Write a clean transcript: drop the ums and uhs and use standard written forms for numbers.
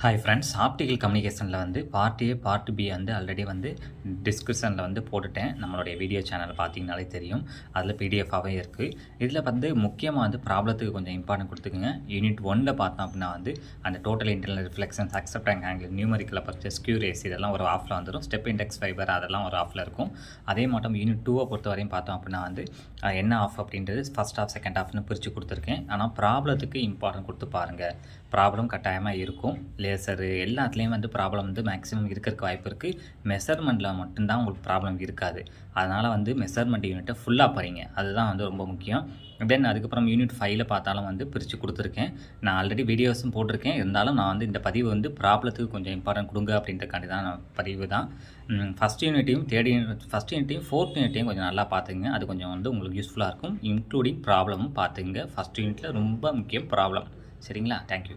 Hi friends, optical கம்யூனிகேஷனில் வந்து part A part B வந்து already வந்து டிஸ்கிரிப்ஷனில் வந்து போட்டுட்டேன். நம்மளுடைய வீடியோ சேனல் பார்த்தீங்கனாலே தெரியும். அதில் பிடிஎஃபாகவே இருக்குது. இதில் வந்து முக்கியமாக வந்து ப்ராப்ளத்துக்கு கொஞ்சம் இம்பார்ட்டன்ட் கொடுத்துக்குங்க. யூனிட் 1ல் பார்த்தோம் அப்படின்னா வந்து அந்த total internal reflections, acceptance angle, numerical aperture, skew rays இதெல்லாம் ஒரு ஆஃபில் வந்துடும். ஸ்டெப் இண்டெக்ஸ் ஃபைபர் அதெல்லாம் ஒரு ஆஃபில் இருக்கும். அதே மட்டும் யூனிட் 2 பொறுத்த வரையும் பார்த்தோம் அப்படின்னா வந்து என்ன ஆஃப் அப்படின்றது ஃபஸ்ட் ஆஃப் செகண்ட் ஆஃப்னு பிரித்து கொடுத்துருக்கேன். ஆனால் ப்ராப்ளத்துக்கு இம்பார்ட்டன்ட் கொடுத்து பாருங்கள். ப்ராப்ளம் கட்டாயமாக இருக்கும். லேசரு எல்லாத்துலேயும் வந்து ப்ராப்ளம் வந்து மேக்ஸிமம் இருக்கிறதுக்கு வாய்ப்பு இருக்குது. மெஷர்மெண்ட்டில் மட்டும்தான் உங்களுக்கு ப்ராப்ளம் இருக்காது. அதனால் வந்து மெஷர்மெண்ட் யூனிட்டை ஃபுல்லாக பாருங்க. அதுதான் வந்து ரொம்ப முக்கியம். தென் அதுக்கப்புறம் யூனிட் 5ல் பார்த்தாலும் வந்து பிரித்து கொடுத்துருக்கேன். நான் ஆல்ரெடி வீடியோஸும் போட்டிருக்கேன். இருந்தாலும் நான் வந்து இந்த பதிவு வந்து ப்ராப்ளத்துக்கு கொஞ்சம் இம்பார்ட்டன்ட் கொடுங்க அப்படின்றக்காண்டி தான் நான் பதிவு தான். ஃபஸ்ட் யூனிட்டையும் ஃபஸ்ட் யூனிட்டையும் ஃபோர்த் யூனிட்டையும் கொஞ்சம் நல்லா பார்த்துங்க. அது கொஞ்சம் வந்து உங்களுக்கு யூஸ்ஃபுல்லாக இருக்கும். இன்க்ளூடிங் ப்ராப்ளமும் பார்த்துங்க. ஃபஸ்ட் யூனிட்டில் ரொம்ப முக்கியம் ப்ராப்ளம். சரிங்களா? தேங்க்யூ.